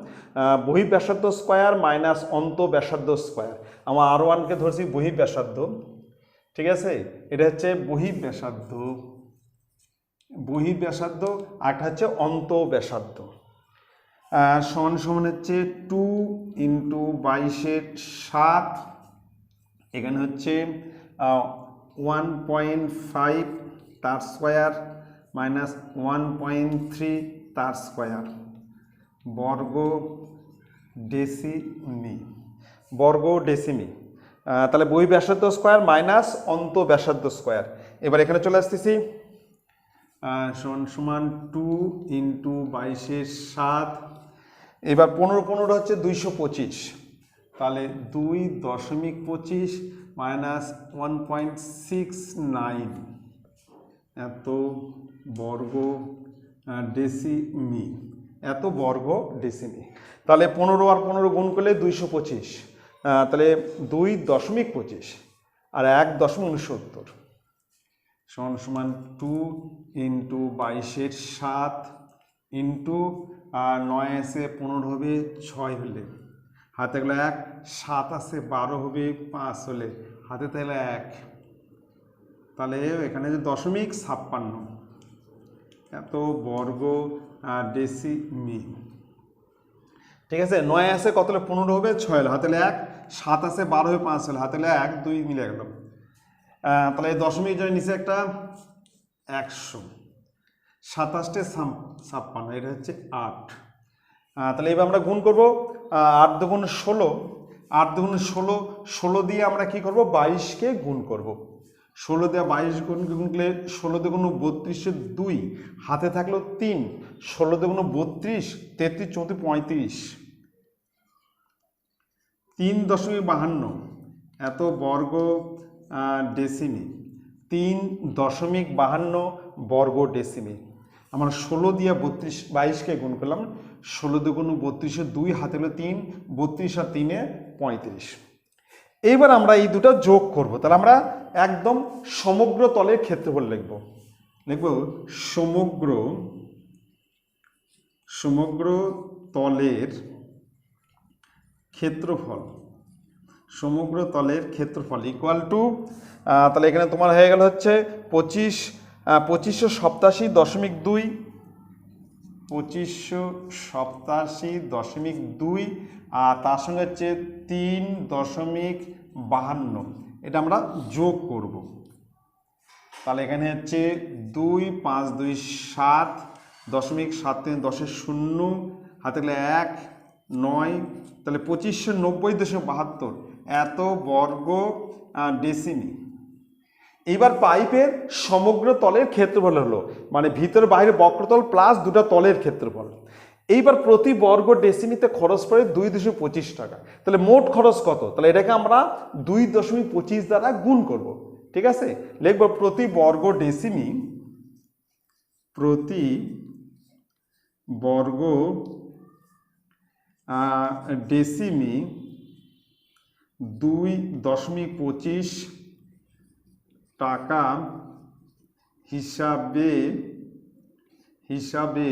বহিঃব্যাসার্ধ স্কোয়ার মাইনাস অন্তঃব্যাসার্ধ স্কোয়ার। আমার R1কে ধরছি বহিঃব্যাসার্ধ, ঠিক আছে, এটা হচ্ছে বহিঃব্যাসার্ধ, বহিঃব্যাসার্ধ, আর এটা হচ্ছে অন্তঃব্যাসার্ধ। সমান সমান হচ্ছে 2 × 22/7, এখানে হচ্ছে 1.5 তার স্কোয়ার মাইনাস 1.3 তার স্কোয়ার বর্গ ডেসিমি, বর্গ ডেসিমি। তাহলে বহিঃব্যাসার্ধ স্কোয়ার মাইনাস অন্তঃব্যাসার্ধ স্কোয়ার। এবার এখানে চলে আসতেছি, সমান সমান 2 × 22/7, এবার 15 হচ্ছে 225, তাহলে 2.25 মাইনাস 1.69 এত বর্গ ডেসিমি, এত বর্গ ডেসিমি। তাহলে 15 আর 15 গুণ করলে 225, তাহলে 2.25 আর 1.69 সমান সমান 2 × 22/7 ইন্টু 9 আছে 15 হবে 6 হলে হাতে গেলে 1, 7 আছে 12 হবে 5 হলে হাতে তাহলে 1, তাহলে এখানে যে 0.56 এত বর্গ ডেসিমি, ঠিক আছে। 9 আছে কত হলে 15 হবে 6 হলে হাতে 1, 7 আছে 12 হবে 5 হলে হাতে 1, 2 মিলে গেল। তাহলে এই দশমিক জন্য নিচে একটা 100, 27 56, এটা হচ্ছে 8। তাহলে এবার আমরা গুণ করবো, 8 দুগুণ 16, 8 দুগুণ 16, 16 দিয়ে আমরা কি করব 22কে গুণ করব। 16 দিয়ে 22 গুণ করলে 16 দুগুণ 32, 2 হাতে থাকলো 3, 16 দুগুণ 32, 33, 34, 35, 3.52 এত বর্গ ডেসিমি, 3.52 বর্গ ডেসিমি। আমরা 16 দিয়ে 22কে গুণ করলাম, 16 দুগুণ 32, 2 হাতে হলো 3, 32 আর 3 35। এইবার আমরা এই দুটো যোগ করব, তাহলে আমরা একদম সমগ্র তলের ক্ষেত্রফল লিখব। সমগ্র তলের ক্ষেত্রফল, সমগ্র তলের ক্ষেত্রফল ইকুয়াল টু, তাহলে এখানে তোমার হয়ে গেল হচ্ছে 2587.2, 2587.2 আর তার সঙ্গে হচ্ছে 3.52, এটা আমরা যোগ করব। তাহলে এখানে হচ্ছে 2, 5, 2, 7, 0.73, 10 0 হাতে গেলে 1, 9, তাহলে 2590.72 এত বর্গ ডেসিমি। এইবার পাইপের সমগ্র তলের ক্ষেত্রফল হলো, মানে ভিতর বাইরে বক্রতল প্লাস দুটো তলের ক্ষেত্রফল। এইবার প্রতি বর্গ ডেসিমিতে খরচ পড়ে 2.25 টাকা। তাহলে মোট খরচ কত? তাহলে এটাকে আমরা 2.25 দ্বারা গুণ করব, ঠিক আছে। লিখব প্রতি বর্গ ডেসিমি, প্রতি বর্গ ডেসিমি 2.25 টাকা হিসাবে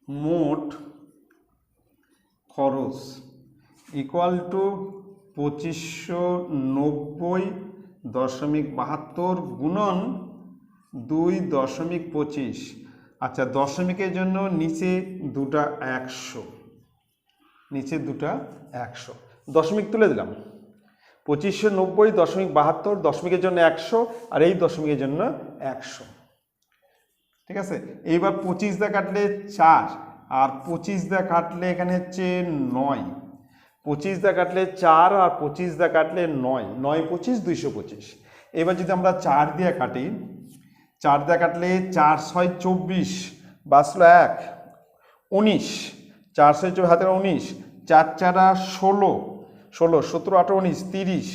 মোট খরচ ইকুয়াল টু 2590.72 গুণন 2.25। আচ্ছা, দশমিকের জন্য নিচে দুটা 100, নিচে দুটা 100, দশমিক তুলে দিলাম। 2590.72 দশমিকের জন্য 100 আর এই দশমিকের জন্য 100, ঠিক আছে। এইবার 25 দিয়ে কাটলে 4 আর 25 দিয়ে কাটলে এখানে হচ্ছে 9, 25 দিয়ে কাটলে 4 আর 25 দিয়ে কাটলে 9, 9 25 225। এবার যদি আমরা 4 দিয়ে কাটি, 4 দিয়ে কাটলে 4 6 24 বাঁচলো 1, 19, 4 6 24 হাতের 19, 4 4 16, 16 17 18 19 30,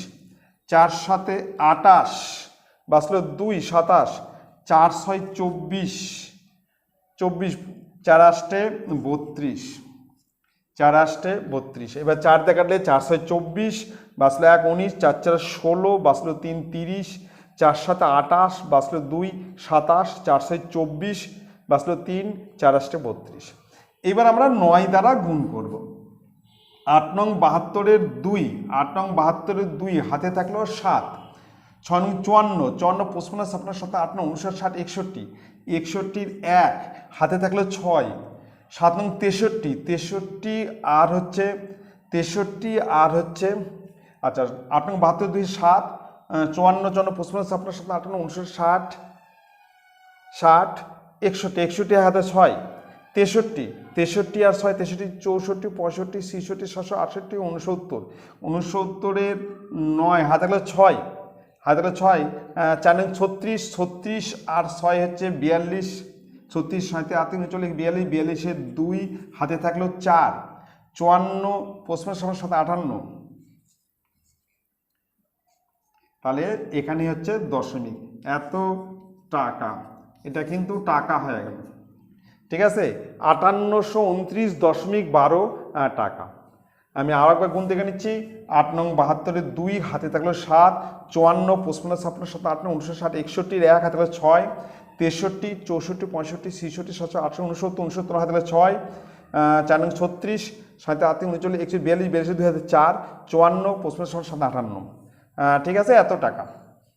4 7 28 বাঁচলো 2 27, 4 6 24, 24 4 8 32, 4 8 32। এবার 4 দিয়ে কাটলে 4 6 24, বাঁচলো 1 19, 4 4 16, বাঁচলো 3 30, 4 7 28, বাঁচলো 2 27, 4 6 24, বাঁচলো 3, 4 8 32। এবার আমরা 9 দ্বারা গুণ করব। 8 নং 72-এর 2, 8 নং 72-এর 2 হাতে থাকলো 7, 6 নং 54, 54 55 56 57 8 নং 59 60 61, 61-র 1 হাতে থাকলো 6, 7 নং 63, 63 আর হচ্ছে 63 আর হচ্ছে আচ্ছা 8 নং 72 2 7, 54 54 55 56 57 8 নং 59 60 60 61, 61 হাতে 6, 63 63 আর 6 63 64 65 66 67 68 69-এর 9 হাতে থাকলো 6, হাতে থাকলো 6, 4 নং 36 36 আর 6 হচ্ছে 42, 36 7 8 চলে 42, 42-এর 2 হাতে থাকলো 4, 54 55 57 58। তাহলে এখানে হচ্ছে দশমিক, এত টাকা, এটা কিন্তু টাকা হয়ে গেল। ঠিক আছে, 5829.12 টাকা। আমি আর একবার গুণ দেখে নিচ্ছি। 8 নং 72-এর 2 হাতে থাকলো 7, 54 55 56 57 8 59 60 61-এর 1 হাতে থাকলো 6, 63 64 65 66 67 68 69 69 হাতে থাকলো 6, 4 নং 36 7 8 39 41 42 42 2 হাতে 4, 54 55 57 58। ঠিক আছে, এত টাকা।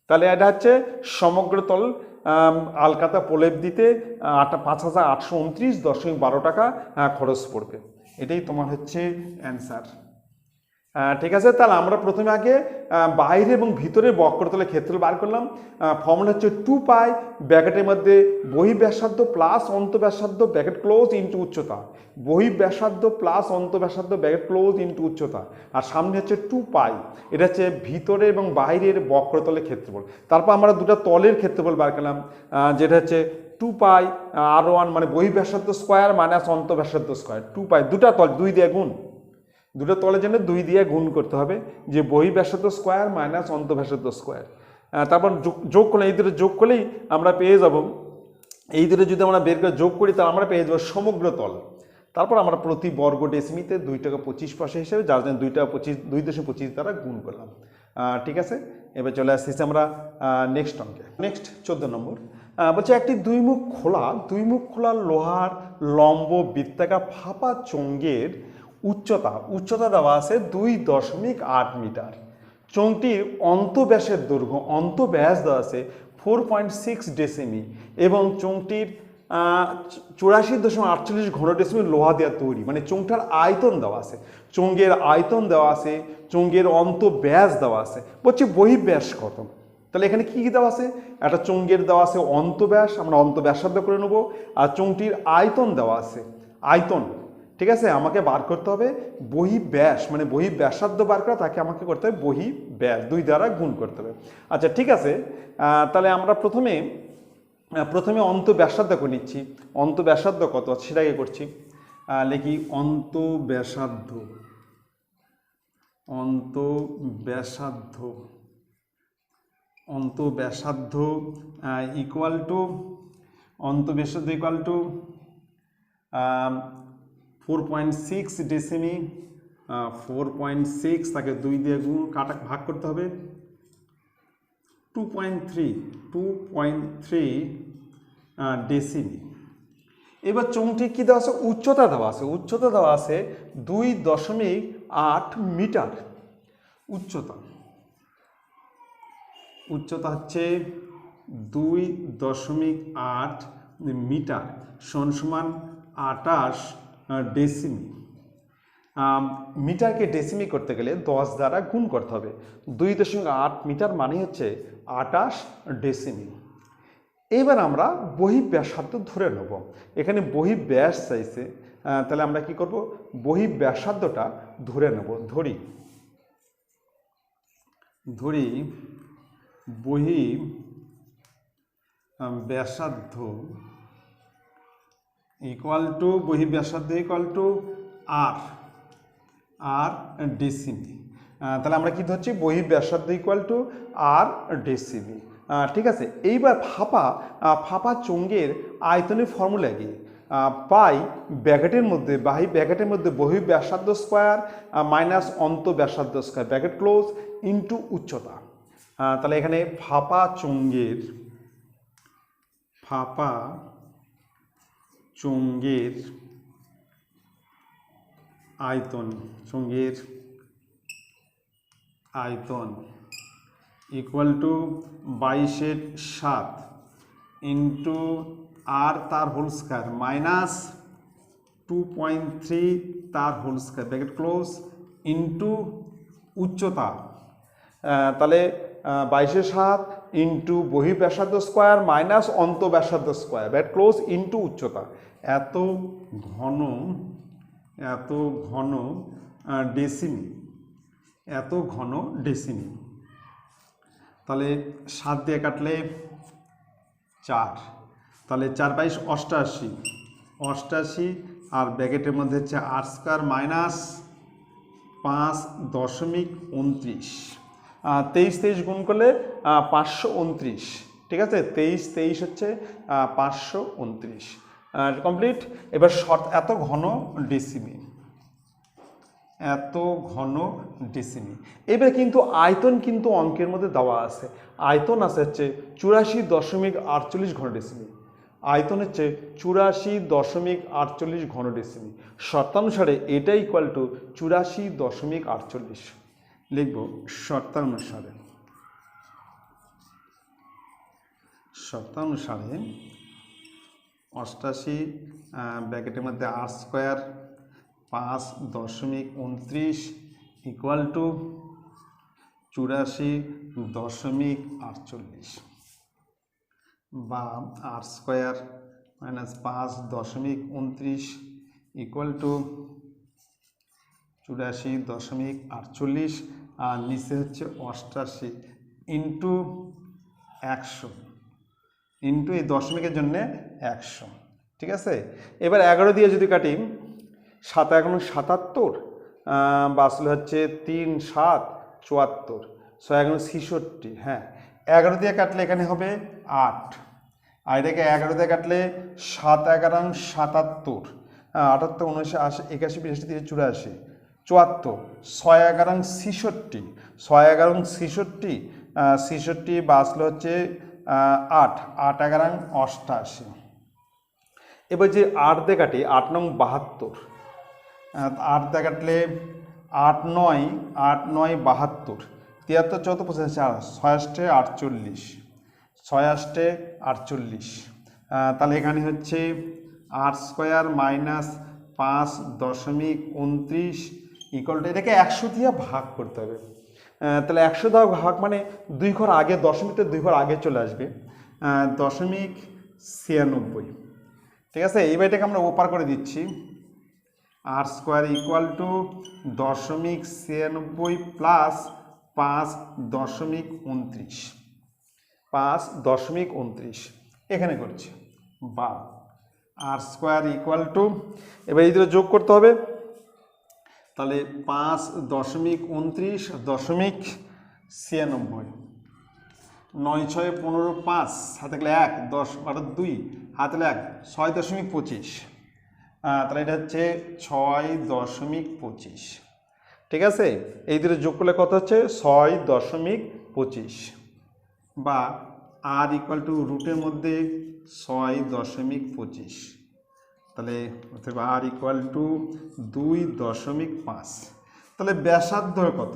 তাহলে এটা হচ্ছে সমগ্রতল আলকাতা প্রলেপ দিতে 5829.12 টাকা খরচ পড়বে। এটাই তোমার হচ্ছে অ্যান্সার। ঠিক আছে, তাহলে আমরা প্রথমে আগে বাইরে এবং ভিতরের বক্রতলের ক্ষেত্রফল বার করলাম। ফর্মুলা হচ্ছে 2 পাই ব্র্যাকেটের মধ্যে বহিঃব্যাসার্ধ প্লাস অন্তঃব্যাসার্ধ ব্র্যাকেট ক্লোজ ইন্টু উচ্চতা, বহিঃব্যাসার্ধ প্লাস অন্তঃব্যাসার্ধ ব্র্যাকেট ক্লোজ ইন্টু উচ্চতা, আর সামনে হচ্ছে 2 পাই। এটা হচ্ছে ভিতরে এবং বাইরের বক্রতলের ক্ষেত্রফল। তারপর আমরা দুটো তলের ক্ষেত্রফল বার করলাম, যেটা হচ্ছে 2 পাই R1 মানে বহিঃব্যাসার্ধ স্কোয়ার মাইনাস অন্তঃব্যাসার্ধ স্কোয়ার। 2 পাই দুটা তল 2 দিয়ে গুণ, দুটো তলের জন্য 2 দিয়ে গুণ করতে হবে, যে বহিঃব্যাসার্ধ স্কোয়ার মাইনাস অন্তঃব্যাসার্ধ স্কোয়ার। তারপর যোগ করলে, এই দুটো যোগ করলেই আমরা পেয়ে যাব, এই দুটো যদি আমরা বের করে যোগ করি তাহলে আমরা পেয়ে যাবো সমগ্র তল। তারপর আমরা প্রতি বর্গ ডেসিমিতে 2 টাকা 25 পয়সা হিসেবে, যার জন্য 2.25 দ্বারা গুণ করলাম। ঠিক আছে, এবার চলে আসছি আমরা নেক্সট অঙ্কে। নেক্সট 14 নম্বর বলছে একটি দুই মুখ খোলা লোহার লম্ব বৃত্তাকার ফাঁপা চোঙের উচ্চতা দেওয়া আছে 2.8 মিটার। চোঙটির অন্তঃব্যাসের দৈর্ঘ্য, অন্তঃব্যাস দেওয়া আছে 4.6 ডেসিমি এবং চোঙটির 84.48 ঘন ডেসিমি লোহা দেওয়া তৈরি। মানে চোঙটার আয়তন দেওয়া আছে, চোঙের আয়তন দেওয়া আছে, চোঙের অন্তঃব্যাস দেওয়া আছে। বলছি বহিঃব্যাস কত? তাহলে এখানে কি দেওয়া আছে? একটা চোঙের দেওয়া আছে অন্তঃব্যাস, আমরা অন্তঃব্যাসার্ধ করে নেব, আর চোঙটির আয়তন দেওয়া আছে, আয়তন। ঠিক আছে, আমাকে বার করতে হবে বহিঃব্যাস, মানে বহিঃব্যাসার্ধ বার করা, তাকে আমাকে করতে হবে বহিঃব্যাস, 2 দ্বারা গুণ করতে হবে। আচ্ছা ঠিক আছে, তাহলে আমরা প্রথমে অন্তঃব্যাসার্ধ করে নিচ্ছি। অন্তঃব্যাসার্ধ কত সেটাকে করছি, লিখি অন্তঃব্যাসার্ধ ইকুয়াল টু 4.6 ডেসিমি, 4.6 তাকে 2 দিয়ে গুণ ভাগ করতে হবে, 2.3 ডেসিমি। এবার চোঙটি কি দেওয়া আছে? উচ্চতা দেওয়া আছে 2.8 মিটার। উচ্চতা হচ্ছে 2.8 মিটার, সমান 28 ডেসিমি। মিটারকে ডেসিমি করতে গেলে 10 দ্বারা গুণ করতে হবে। 2.8 মিটার মানে হচ্ছে 28 ডেসিমি। এবার আমরা বহিঃব্যাসার্ধ ধরে নেব। এখানে বহিঃব্যাস চাইছে, তাহলে আমরা কি করব? বহিঃব্যাসার্ধটা ধরে নেব। ধরি বহিঃব্যাসার্ধ ইকুয়াল টু আর ডেসিমি। তাহলে আমরা কি ধরছি? বহিঃব্যাসার্ধ ইকুয়াল টু আর ডেসিমি। ঠিক আছে, এইবার ফাঁপা চোঙের আয়তনের ফর্মুলা কি? পাই ব্র্যাকেটের মধ্যে বহি ব্যাসার্ধ স্কোয়ার মাইনাস অন্ত ব্যাসার্ধ স্কোয়ার ব্র্যাকেট ক্লোজ ইন্টু উচ্চতা। তাহলে এখানে ফাঁপা চোঙের আয়তন ইকুয়াল টু 22/7 ইন্টু আর তার হোল স্কয়ার মাইনাস 2.3 তার whole square bracket close into উচ্চতা। তাহলে 22/7 ইন্টু বহি ব্যাসার্ধ স্কোয়ার মাইনাস অন্ত ব্যাসার্ধ স্কোয়ার ব্র্যাকেট ক্লোজ ইন্টু উচ্চতা। এত ঘন ডেসিমি। তাহলে 7 দিয়ে কাটলে 4, তাহলে 4×22 88 আর ব্র্যাকেটের মধ্যে হচ্ছে আর স্কোয়ার মাইনাস 5.29। 23 গুণ করলে 529, ঠিক আছে। 23 হচ্ছে 529, কমপ্লিট। এবার শর্ট এত ঘন ডেসিমি। এবার কিন্তু আয়তন কিন্তু অঙ্কের মধ্যে দেওয়া আছে। আয়তন আছে হচ্ছে 84.48 ঘন ডেসিমি। আয়তন হচ্ছে 84.48 ঘন ডেসিমি। শর্তানুসারে এটা ইকুয়াল টু 84.48 লিখব। শর্তানুসারে 88 ব্র্যাকেটের মধ্যে আর স্কোয়ার 5.29 ইকুয়াল টু 84.48 বা আর স্কোয়ার মাইনাস 5.29 ইকুয়াল টু 84.48 আর নিচে হচ্ছে 88 ইন্টু 100 ইন্টু এই দশমিকের জন্য 100, ঠিক আছে। এবার 11 দিয়ে যদি কাটি 7 × 77 বা আসলে হচ্ছে 3 × 7 74, 6 × 66, হ্যাঁ। 11 দিয়ে কাটলে এখানে হবে 8, আর এটাকে 11 দিয়ে কাটলে 7 × 11 77, 78 79 80 81 82 83 84 74, 6 × 11 66, 6 × 11 66, 66 বা আসলে হচ্ছে 8 8 × 11 88। এবার যে 8 দিয়ে কাটি 8 9 72, 8 দিয়ে কাটলে 8 9 72, 73 14 45 6 48, 6 48, তাহলে এখানে হচ্ছে আর স্কোয়ার মাইনাস 5.29 ইকুয়াল টু এটাকে 100 দিয়ে ভাগ করতে হবে। তাহলে 100 দেওয়া ভাগ মানে 2 ঘর আগে, দশমিকটা 2 ঘর আগে চলে আসবে, 0.96, ঠিক আছে। এইবার এটাকে আমরা ওপার করে দিচ্ছি। আর স্কোয়ার ইকুয়াল টু 0.96 প্লাস 5.29 এখানে করছি, বা আর স্কোয়ার ইকুয়াল টু, এবার এই দুটো যোগ করতে হবে। তাহলে 5.29 0.96, 9 6 15 5 হাতে গেলে 1 10 12 2 হাতে গেলে 1 6.25, তাহলে এটা হচ্ছে 6.25, ঠিক আছে। এই দুটো যোগ করলে কত হচ্ছে 6.25, বা আর ইকুয়াল টু রুটের মধ্যে 6.25, তাহলে আর ইকুয়াল টু 2.5। তাহলে ব্যাসার্ধ কত?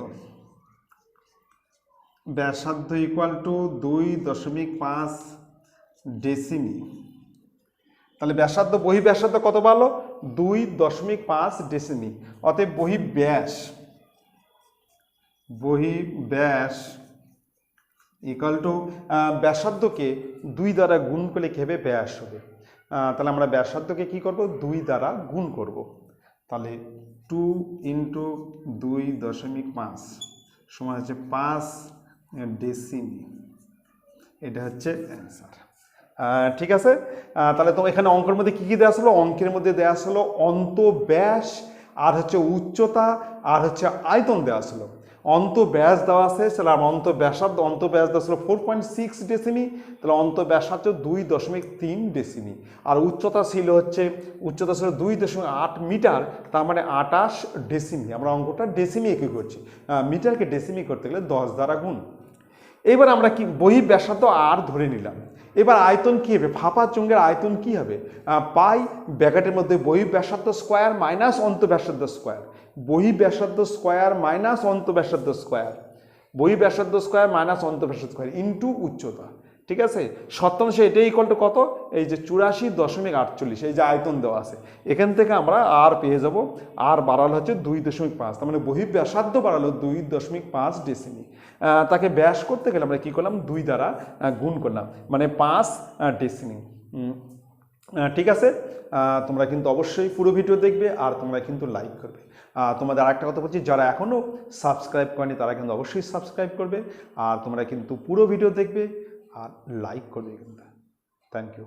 ব্যাসার্ধ ইকুয়াল টু 2.5 ডেসিমি। তাহলে ব্যাসার্ধ বহি ব্যাসার্ধ কত পারলো? 2.5 ডেসিমি। অতএব বহি ব্যাস ইকুয়াল টু ব্যাসার্ধকে 2 দ্বারা গুণ করলে কি হবে? ব্যাস হবে। তাহলে আমরা ব্যাসার্ধকে কি করব? 2 দ্বারা গুণ করব। তাহলে 2 × 2.5 সমান হচ্ছে 5 ডেসিমি। এটা হচ্ছে অ্যান্সার, ঠিক আছে। তাহলে তো এখানে অঙ্কের মধ্যে কী কী দেওয়া আসলো? অঙ্কের মধ্যে দেওয়া আসলো অন্ত ব্যাস, আর হচ্ছে উচ্চতা, আর হচ্ছে আয়তন দেওয়া আসলো। অন্তঃব্যাস দেওয়া আছে, তাহলে আমার অন্তঃব্যাসার্ধ অন্তঃব্যাস দেওয়া ছিল 4.6 ডেসিমি, তাহলে অন্তঃব্যাসার্ধ 2.3 ডেসিমি। আর উচ্চতা ছিল 2.8 মিটার, তার মানে 28 ডেসিমি। আমরা অঙ্কটা ডেসিমি কি করছি, মিটারকে ডেসিমি করতে গেলে 10 দ্বারা গুণ। এবার আমরা কি বহিঃব্যাসার্ধ আর ধরে নিলাম। এবার আয়তন কি হবে, ফাঁপা চুঙ্গের আয়তন কি হবে, পাই ব্র্যাকেটের মধ্যে বহিঃব্যাসার্ধ স্কোয়ার মাইনাস অন্তঃব্যাসার্ধ স্কোয়ার, বহিঃব্যাসার্ধ স্কোয়ার মাইনাস অন্তঃব্যাসার্ধ স্কোয়ার, বহিঃব্যাসার্ধ স্কোয়ার মাইনাস অন্তঃব্যাসার্ধ স্কোয়ার ইন্টু উচ্চতা। ঠিক আছে, শতাংশ এটাই ইকুয়াল টু কত, এই যে 84.48, এই যে আয়তন দেওয়া আছে, এখান থেকে আমরা আর পেয়ে যাব, আর বাড়ালো হচ্ছে 2.5, তার মানে বহিঃব্যাসার্ধ বাড়ালো 2.5 ডেসিমি। তাকে ব্যাস করতে গেলে আমরা কি করলাম, 2 দ্বারা গুণ করলাম, মানে 5 ডেসিমি। ঠিক আছে, তোমরা কিন্তু অবশ্যই পুরো ভিডিও দেখবে আর তোমরা কিন্তু লাইক করবে। তোমাদের আরেকটা কথা বলছি, যারা এখনও সাবস্ক্রাইব করেনি তারা কিন্তু অবশ্যই সাবস্ক্রাইব করবে, আর তোমরা কিন্তু পুরো ভিডিও দেখবে আর লাইক করবে কিন্তু। Thank you.